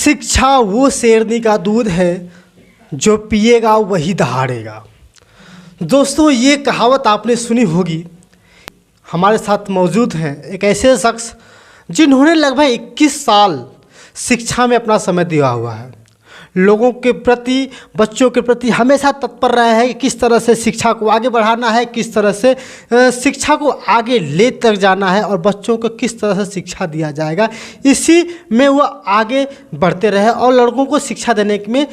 शिक्षा वो शेरनी का दूध है जो पिएगा वही दहाड़ेगा। दोस्तों, ये कहावत आपने सुनी होगी। हमारे साथ मौजूद हैं एक ऐसे शख्स जिन्होंने लगभग 21 साल शिक्षा में अपना समय दिया हुआ है। लोगों के प्रति, बच्चों के प्रति हमेशा तत्पर रहे हैं कि किस तरह से शिक्षा को आगे बढ़ाना है, किस तरह से शिक्षा को आगे ले तक जाना है और बच्चों को किस तरह से शिक्षा दिया जाएगा। इसी में वो आगे बढ़ते रहे और लड़कों को शिक्षा देने में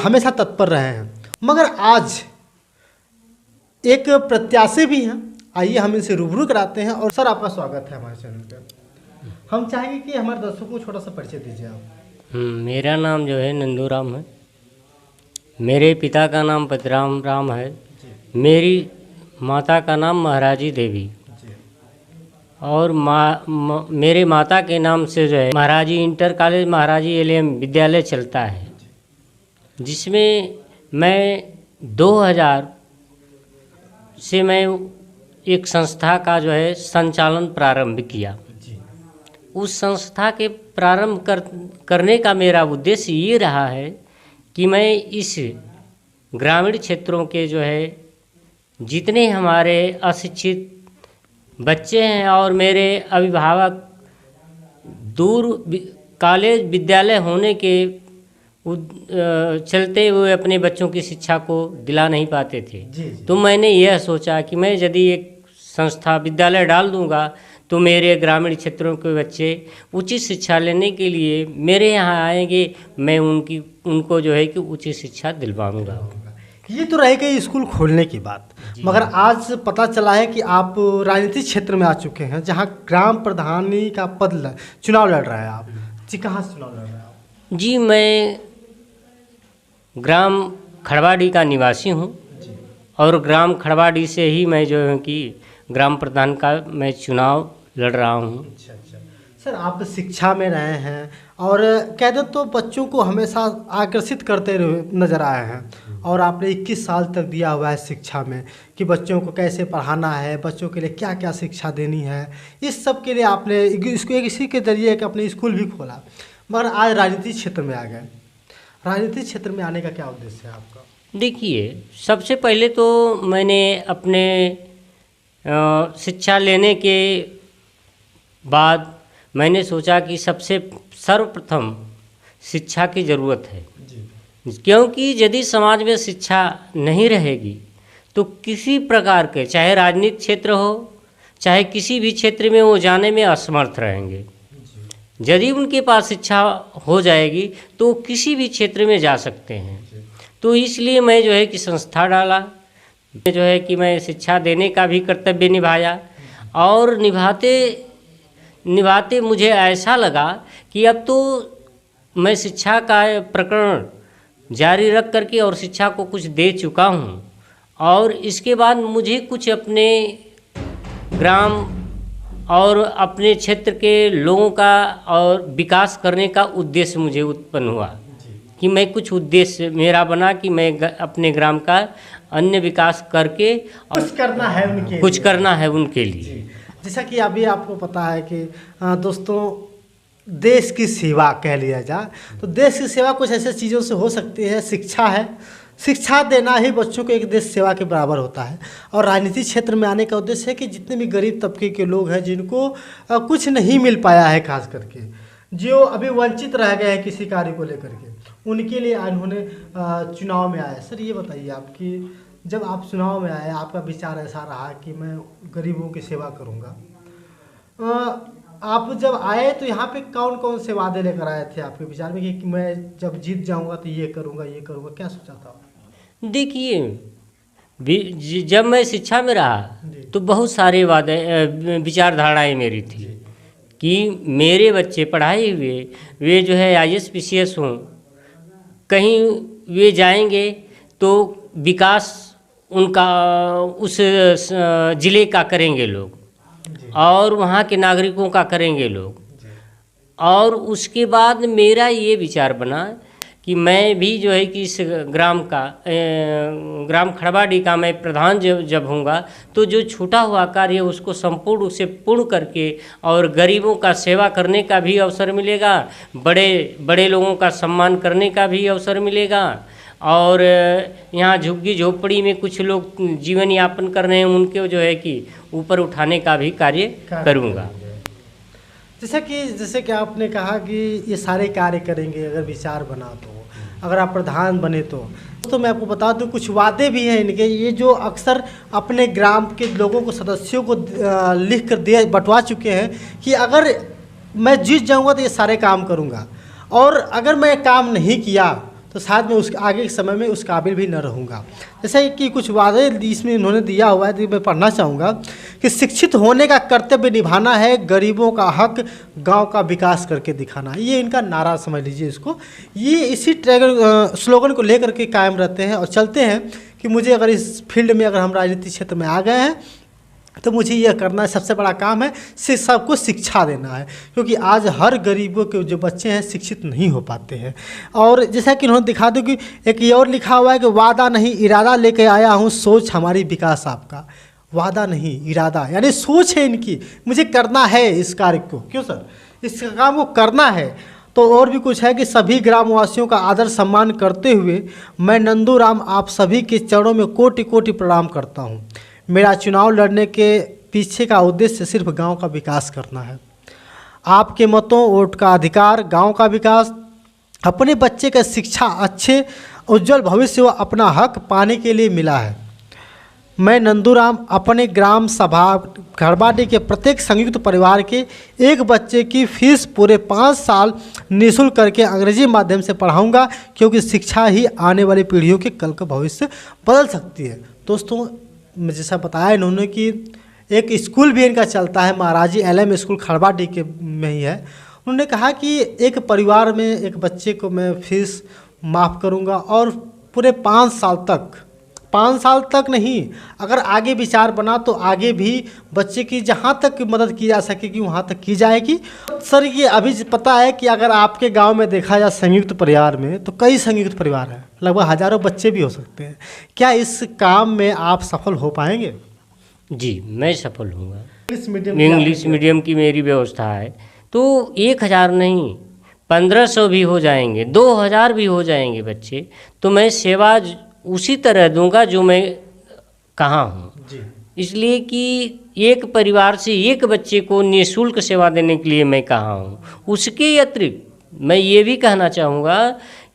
हमेशा तत्पर रहे हैं। मगर आज एक प्रत्याशी भी हैं, आइए हम इनसे रूबरू कराते हैं। और सर, आपका स्वागत है हमारे चैनल पर। हम चाहेंगे कि हमारे दर्शकों को छोटा सा परिचय दीजिए आप। मेरा नाम जो है नंदूराम है। मेरे पिता का नाम पतिराम राम है। मेरी माता का नाम महाराजी देवी और मेरे माता के नाम से जो है महाराजी इंटर कॉलेज, महाराजी एलएम विद्यालय चलता है, जिसमें मैं 2000 से मैं एक संस्था का जो है संचालन प्रारंभ किया। उस संस्था के प्रारंभ करने का मेरा उद्देश्य ये रहा है कि मैं इस ग्रामीण क्षेत्रों के जो है जितने हमारे अशिक्षित बच्चे हैं और मेरे अभिभावक दूर कॉलेज विद्यालय होने के चलते हुए अपने बच्चों की शिक्षा को दिला नहीं पाते थे, तो मैंने यह सोचा कि मैं यदि एक संस्था विद्यालय डाल दूंगा तो मेरे ग्रामीण क्षेत्रों के बच्चे उचित शिक्षा लेने के लिए मेरे यहाँ आएंगे। मैं उनको जो है कि उचित शिक्षा दिलवाऊंगा। ये तो रह गई स्कूल खोलने की बात, मगर आज पता चला है कि आप राजनीतिक क्षेत्र में आ चुके हैं, जहाँ ग्राम प्रधानी का पद चुनाव लड़ रहे हैं आप। जी, कहाँ से चुनाव लड़ रहे हैं आप? जी, मैं ग्राम खड़वाड़ी का निवासी हूँ और ग्राम खड़वाड़ी से ही मैं जो है कि ग्राम प्रधान का मैं चुनाव लड़ रहा हूँ। अच्छा। सर, आप शिक्षा में रहे हैं और कह दो तो बच्चों को हमेशा आकर्षित करते नज़र आए हैं और आपने 21 साल तक दिया हुआ है शिक्षा में कि बच्चों को कैसे पढ़ाना है, बच्चों के लिए क्या क्या शिक्षा देनी है। इस सब के लिए आपने इसको इसी के ज़रिए एक अपने स्कूल भी खोला, मगर आज राजनीतिक क्षेत्र में आ गए। राजनीतिक क्षेत्र में आने का क्या उद्देश्य है आपका? देखिए, सबसे पहले तो मैंने अपने शिक्षा लेने के बाद मैंने सोचा कि सबसे सर्वप्रथम शिक्षा की ज़रूरत है, क्योंकि यदि समाज में शिक्षा नहीं रहेगी तो किसी प्रकार के, चाहे राजनीतिक क्षेत्र हो चाहे किसी भी क्षेत्र में, वो जाने में असमर्थ रहेंगे। यदि उनके पास शिक्षा हो जाएगी तो किसी भी क्षेत्र में जा सकते हैं। तो इसलिए मैं जो है कि संस्था डाला, जो है कि मैं शिक्षा देने का भी कर्तव्य निभाया और निभाते मुझे ऐसा लगा कि अब तो मैं शिक्षा का प्रकरण जारी रख करके और शिक्षा को कुछ दे चुका हूँ और इसके बाद मुझे कुछ अपने ग्राम और अपने क्षेत्र के लोगों का और विकास करने का उद्देश्य मुझे उत्पन्न हुआ कि मैं कुछ उद्देश्य मेरा बना कि मैं अपने ग्राम का अन्य विकास करके कुछ करना है उनके लिए। जैसा कि अभी आपको पता है कि दोस्तों, देश की सेवा कह लिया जाए तो देश की सेवा कुछ ऐसे चीज़ों से हो सकती है। शिक्षा है, शिक्षा देना ही बच्चों को एक देश सेवा के बराबर होता है। और राजनीतिक क्षेत्र में आने का उद्देश्य है कि जितने भी गरीब तबके के लोग हैं जिनको कुछ नहीं मिल पाया है, खास करके जो अभी वंचित रह गए हैं किसी कार्य को लेकर के, उनके लिए उन्होंने चुनाव में आए। सर, ये बताइए आपकी, जब आप चुनाव में आए आपका विचार ऐसा रहा कि मैं गरीबों की सेवा करूंगा। आप जब आए तो यहाँ पे कौन कौन से वादे लेकर आए थे आपके विचार में कि मैं जब जीत जाऊंगा तो ये करूंगा, क्या सोचा था? देखिए, जब मैं शिक्षा में रहा तो बहुत सारे वादे विचारधाराएँ मेरी थी कि मेरे बच्चे पढ़ाए हुए वे जो है IAS PCS हों, कहीं वे जाएंगे तो विकास उनका उस ज़िले का करेंगे लोग और वहाँ के नागरिकों का करेंगे लोग। और उसके बाद मेरा ये विचार बना कि मैं भी जो है कि इस ग्राम खड़बाडी का मैं प्रधान जब होऊंगा तो जो छूटा हुआ कार्य उसको संपूर्ण रूप से पूर्ण करके और गरीबों का सेवा करने का भी अवसर मिलेगा, बड़े बड़े लोगों का सम्मान करने का भी अवसर मिलेगा। और यहाँ झुग्गी झोपड़ी में कुछ लोग जीवन यापन कर रहे हैं, उनके जो है कि ऊपर उठाने का भी कार्य करूँगा। जैसे कि आपने कहा कि ये सारे कार्य करेंगे अगर विचार बना तो, अगर आप प्रधान बने तो मैं आपको बता दूं कुछ वादे भी हैं इनके, ये जो अक्सर अपने ग्राम के लोगों को, सदस्यों को लिख कर दिया बंटवा चुके हैं कि अगर मैं जीत जाऊंगा तो ये सारे काम करूंगा, और अगर मैं काम नहीं किया तो शायद मैं उस आगे के समय में उस काबिल भी न रहूँगा। जैसे कि कुछ वादे इसमें इन्होंने दिया हुआ है, तो मैं पढ़ना चाहूँगा कि शिक्षित होने का कर्तव्य निभाना है, गरीबों का हक, गांव का विकास करके दिखाना। ये इनका नारा समझ लीजिए इसको। ये इसी स्लोगन को लेकर के कायम रहते हैं और चलते हैं कि मुझे अगर इस फील्ड में, अगर हम राजनीतिक क्षेत्र में आ गए हैं तो मुझे यह करना है, सबसे बड़ा काम है सबको शिक्षा देना है, क्योंकि आज हर गरीबों के जो बच्चे हैं शिक्षित नहीं हो पाते हैं। और जैसा कि उन्होंने दिखा दो कि एक ये और लिखा हुआ है कि वादा नहीं इरादा लेके आया हूँ, सोच हमारी विकास आपका। वादा नहीं इरादा, यानी सोच है इनकी, मुझे करना है इस कार्य को। क्यों सर? इस काम को करना है। तो और भी कुछ है कि सभी ग्रामवासियों का आदर सम्मान करते हुए मैं नंदूराम आप सभी के चरणों में कोटि कोटि प्रणाम करता हूँ। मेरा चुनाव लड़ने के पीछे का उद्देश्य सिर्फ गांव का विकास करना है। आपके मतों, वोट का अधिकार, गांव का विकास, अपने बच्चे का शिक्षा, अच्छे उज्जवल भविष्य व अपना हक पाने के लिए मिला है। मैं नंदूराम अपने ग्राम सभा खड़बाडी के प्रत्येक संयुक्त परिवार के एक बच्चे की फीस पूरे 5 साल निःशुल्क करके अंग्रेजी माध्यम से पढ़ाऊंगा, क्योंकि शिक्षा ही आने वाली पीढ़ियों के कल का भविष्य बदल सकती है। दोस्तों, जैसा बताया इन्होंने कि एक स्कूल भी इनका चलता है, महाराजी LM स्कूल खड़बाडी के में ही है। उन्होंने कहा कि एक परिवार में एक बच्चे को मैं फीस माफ़ करूंगा और पूरे 5 साल तक नहीं, अगर आगे विचार बना तो आगे भी बच्चे की जहाँ तक मदद की जा सकेगी वहाँ तक की जाएगी। सर, ये अभी पता है कि अगर आपके गांव में देखा जाए संयुक्त परिवार में तो कई संयुक्त परिवार हैं, लगभग हज़ारों बच्चे भी हो सकते हैं। क्या इस काम में आप सफल हो पाएंगे? जी, मैं सफल होऊंगा। इंग्लिश मीडियम की मेरी व्यवस्था है, तो 1000 नहीं 1500 भी हो जाएंगे, 2000 भी हो जाएंगे बच्चे, तो मैं सेवा उसी तरह दूंगा जो मैं कहा हूँ। इसलिए कि एक परिवार से एक बच्चे को निःशुल्क सेवा देने के लिए मैं कहा हूँ। उसके अतिरिक्त मैं ये भी कहना चाहूँगा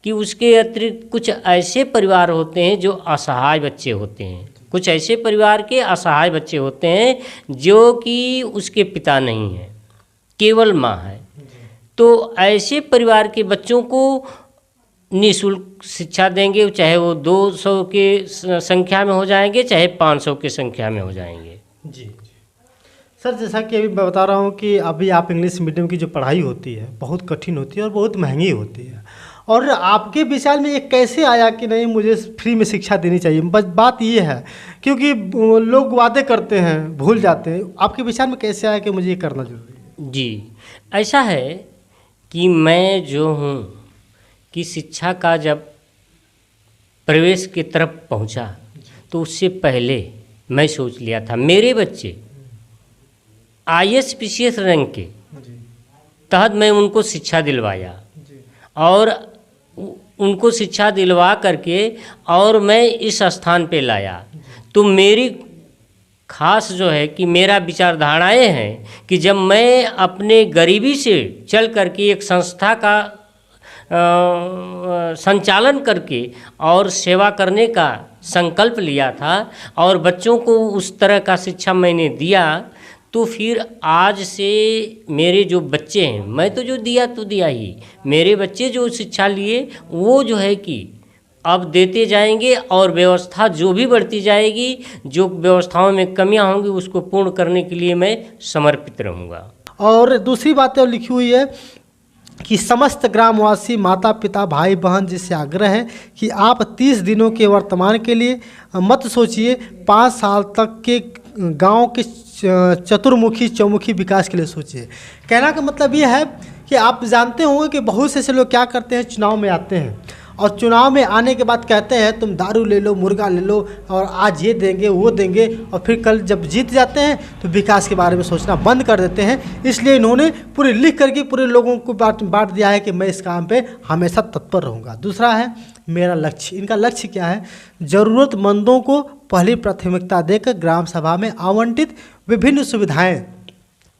कि उसके अतिरिक्त कुछ ऐसे परिवार होते हैं जो असहाय बच्चे होते हैं, कुछ ऐसे परिवार के असहाय बच्चे होते हैं जो कि उसके पिता नहीं हैं, केवल माँ है। तो ऐसे परिवार के बच्चों को निःशुल्क शिक्षा देंगे, चाहे वो 200 के संख्या में हो जाएंगे, चाहे 500 की संख्या में हो जाएंगे। जी सर, जैसा कि अभी मैं बता रहा हूँ कि अभी आप इंग्लिश मीडियम की जो पढ़ाई होती है बहुत कठिन होती है और बहुत महंगी होती है, और आपके विचार में ये कैसे आया कि नहीं मुझे फ्री में शिक्षा देनी चाहिए? बस बात ये है क्योंकि लोग वादे करते हैं, भूल जाते हैं। आपके विचार में कैसे आया कि मुझे ये करना जरूरी है? जी, ऐसा है कि मैं जो हूँ कि शिक्षा का जब प्रवेश की तरफ पहुंचा तो उससे पहले मैं सोच लिया था मेरे बच्चे IAS PCS रैंक के तहत मैं उनको शिक्षा दिलवाया और उनको शिक्षा दिलवा करके और मैं इस स्थान पे लाया। तो मेरी खास जो है कि मेरा विचारधाराएँ हैं कि जब मैं अपने गरीबी से चल करके एक संस्था का संचालन करके और सेवा करने का संकल्प लिया था और बच्चों को उस तरह का शिक्षा मैंने दिया, तो फिर आज से मेरे जो बच्चे हैं, मैं तो जो दिया तो दिया ही, मेरे बच्चे जो शिक्षा लिए वो जो है कि अब देते जाएंगे और व्यवस्था जो भी बढ़ती जाएगी, जो व्यवस्थाओं में कमियां होंगी उसको पूर्ण करने के लिए मैं समर्पित रहूँगा। और दूसरी बात और लिखी हुई है कि समस्त ग्रामवासी, माता पिता, भाई बहन जिससे आग्रह है कि आप 30 दिनों के वर्तमान के लिए मत सोचिए, 5 साल तक के गांव के चतुर्मुखी चौमुखी विकास के लिए सोचिए। कहना का मतलब ये है कि आप जानते होंगे कि बहुत से ऐसे लोग क्या करते हैं, चुनाव में आते हैं और चुनाव में आने के बाद कहते हैं तुम दारू ले लो, मुर्गा ले लो, और आज ये देंगे वो देंगे, और फिर कल जब जीत जाते हैं तो विकास के बारे में सोचना बंद कर देते हैं। इसलिए इन्होंने पूरे लिख करके पूरे लोगों को बांट दिया है कि मैं इस काम पे हमेशा तत्पर रहूँगा। दूसरा है मेरा लक्ष्य। इनका लक्ष्य क्या है? ज़रूरतमंदों को पहली प्राथमिकता देकर ग्राम सभा में आवंटित विभिन्न सुविधाएं,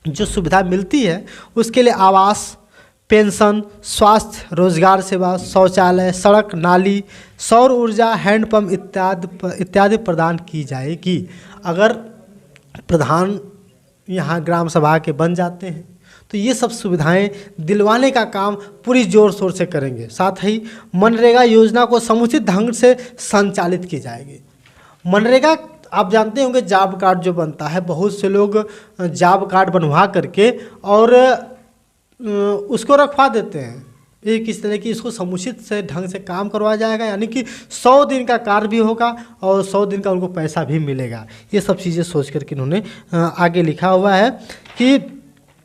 जो सुविधा मिलती है उसके लिए आवास, पेंशन, स्वास्थ्य, रोजगार सेवा, शौचालय, सड़क, नाली, सौर ऊर्जा, हैंडपंप इत्यादि प्रदान की जाएगी। अगर प्रधान यहाँ ग्राम सभा के बन जाते हैं तो ये सब सुविधाएं दिलवाने का काम पूरी जोर शोर से करेंगे। साथ ही मनरेगा योजना को समुचित ढंग से संचालित की जाएगी। मनरेगा आप जानते होंगे जॉब कार्ड जो बनता है, बहुत से लोग जॉब कार्ड बनवा करके और उसको रखवा देते हैं। ये किस तरह की इसको समुचित से ढंग से काम करवाया जाएगा, यानी कि 100 दिन का कार्य भी होगा और 100 दिन का उनको पैसा भी मिलेगा। ये सब चीज़ें सोच करके इन्होंने आगे लिखा हुआ है कि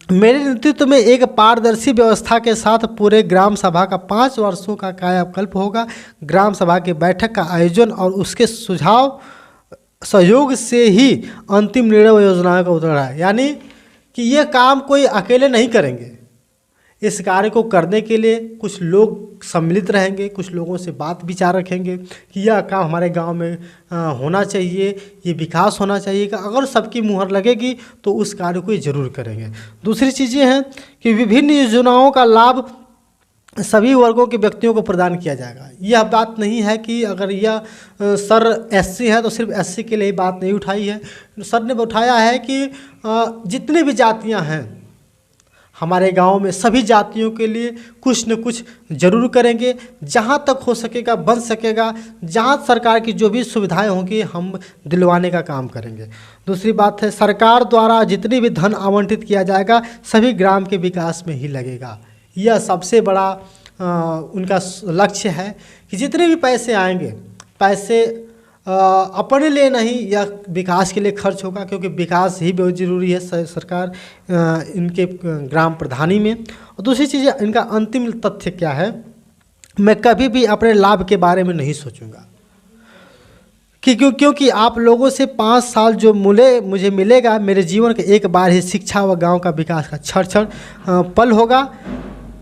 मेरे नेतृत्व में एक पारदर्शी व्यवस्था के साथ पूरे ग्राम सभा का 5 वर्षों का कायाकल्प होगा। ग्राम सभा की बैठक का आयोजन और उसके सुझाव सहयोग से ही अंतिम निर्णय व योजनाओं का उतरा है। यानी कि ये काम कोई अकेले नहीं करेंगे। इस कार्य को करने के लिए कुछ लोग सम्मिलित रहेंगे, कुछ लोगों से बात विचार रखेंगे कि यह काम हमारे गांव में होना चाहिए, ये विकास होना चाहिए। अगर सबकी मुहर लगेगी तो उस कार्य को ये जरूर करेंगे। दूसरी चीज़ें हैं कि विभिन्न योजनाओं का लाभ सभी वर्गों के व्यक्तियों को प्रदान किया जाएगा। यह बात नहीं है कि अगर यह सर एससी है तो सिर्फ एससी के लिए बात नहीं उठाई है। सर ने उठाया है कि जितनी भी जातियां हैं हमारे गांव में, सभी जातियों के लिए कुछ न कुछ जरूर करेंगे। जहां तक हो सकेगा, बन सकेगा, जहां सरकार की जो भी सुविधाएं होंगी हम दिलवाने का काम करेंगे। दूसरी बात है सरकार द्वारा जितनी भी धन आवंटित किया जाएगा सभी ग्राम के विकास में ही लगेगा। यह सबसे बड़ा उनका लक्ष्य है कि जितने भी पैसे आएंगे, पैसे अपने लिए नहीं या विकास के लिए खर्च होगा, क्योंकि विकास ही बहुत ज़रूरी है सरकार इनके ग्राम प्रधानी में। और दूसरी चीज़ इनका अंतिम तथ्य क्या है, मैं कभी भी अपने लाभ के बारे में नहीं सोचूंगा क्योंकि आप लोगों से 5 साल जो मुझे मिलेगा, मेरे जीवन के एक बार ही शिक्षा व गांव का विकास का क्षण पल होगा,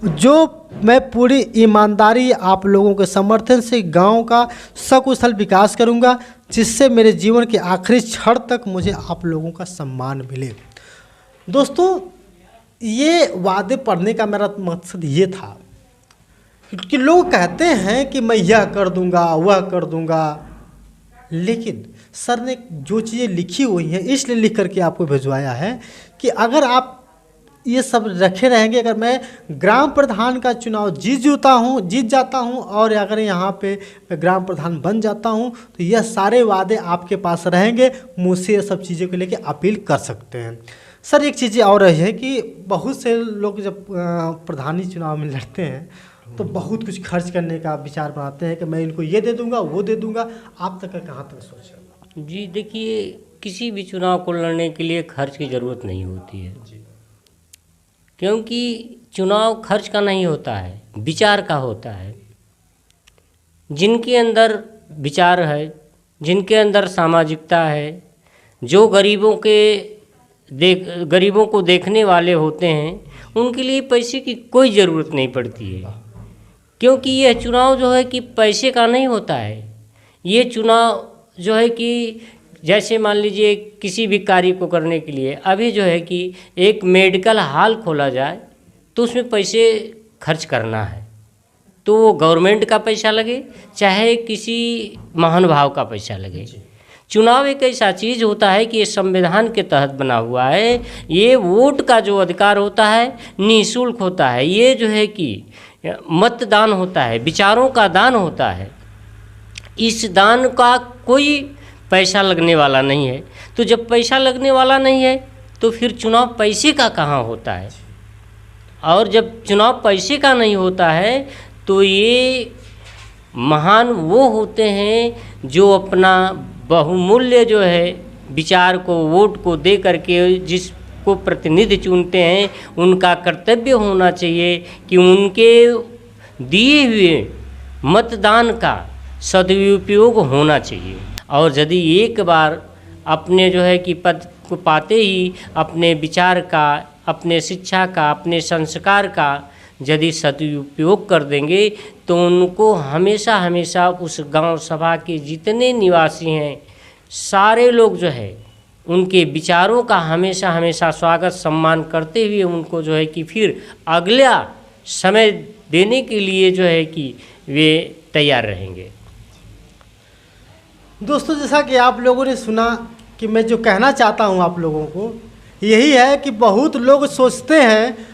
जो मैं पूरी ईमानदारी आप लोगों के समर्थन से गांव का सकुशल विकास करूंगा, जिससे मेरे जीवन के आखिरी क्षण तक मुझे आप लोगों का सम्मान मिले। दोस्तों, ये वादे पढ़ने का मेरा मकसद ये था कि लोग कहते हैं कि मैं यह कर दूंगा, वह कर दूंगा, लेकिन सर ने जो चीज़ें लिखी हुई हैं इसलिए लिख करके आपको भिजवाया है कि अगर आप ये सब रखे रहेंगे, अगर मैं ग्राम प्रधान का चुनाव जीत जाता हूँ और अगर यहाँ पे ग्राम प्रधान बन जाता हूँ तो यह सारे वादे आपके पास रहेंगे, मुझसे ये सब चीज़ों को लेके अपील कर सकते हैं। सर एक चीज़ और है कि बहुत से लोग जब प्रधानी चुनाव में लड़ते हैं तो बहुत कुछ खर्च करने का विचार बनाते हैं कि मैं इनको ये दे दूँगा, वो दे दूँगा। आप तक कहाँ तक सोचा? जी देखिए, किसी भी चुनाव को लड़ने के लिए खर्च की ज़रूरत नहीं होती है जी, क्योंकि चुनाव खर्च का नहीं होता है, विचार का होता है। जिनके अंदर विचार है, जिनके अंदर सामाजिकता है, जो गरीबों को देखने वाले होते हैं, उनके लिए पैसे की कोई ज़रूरत नहीं पड़ती है। क्योंकि यह चुनाव जो है कि पैसे का नहीं होता है। ये चुनाव जो है कि जैसे मान लीजिए किसी भी कार्य को करने के लिए अभी जो है कि एक मेडिकल हॉल खोला जाए तो उसमें पैसे खर्च करना है, तो वो गवर्नमेंट का पैसा लगे चाहे किसी महानुभाव का पैसा लगे। चुनाव एक ऐसा चीज़ होता है कि ये संविधान के तहत बना हुआ है। ये वोट का जो अधिकार होता है निःशुल्क होता है। ये जो है कि मतदान होता है, विचारों का दान होता है। इस दान का कोई पैसा लगने वाला नहीं है। तो जब पैसा लगने वाला नहीं है तो फिर चुनाव पैसे का कहाँ होता है। और जब चुनाव पैसे का नहीं होता है तो ये महान वो होते हैं जो अपना बहुमूल्य जो है विचार को, वोट को दे करके जिसको प्रतिनिधि चुनते हैं, उनका कर्तव्य होना चाहिए कि उनके दिए हुए मतदान का सदुपयोग होना चाहिए। और यदि एक बार अपने जो है कि पद को पाते ही अपने विचार का, अपने शिक्षा का, अपने संस्कार का यदि सदुपयोग कर देंगे तो उनको हमेशा हमेशा उस गांव सभा के जितने निवासी हैं सारे लोग जो है उनके विचारों का हमेशा हमेशा स्वागत सम्मान करते हुए उनको जो है कि फिर अगला समय देने के लिए जो है कि वे तैयार रहेंगे। दोस्तों, जैसा कि आप लोगों ने सुना कि मैं जो कहना चाहता हूँ आप लोगों को यही है कि बहुत लोग सोचते हैं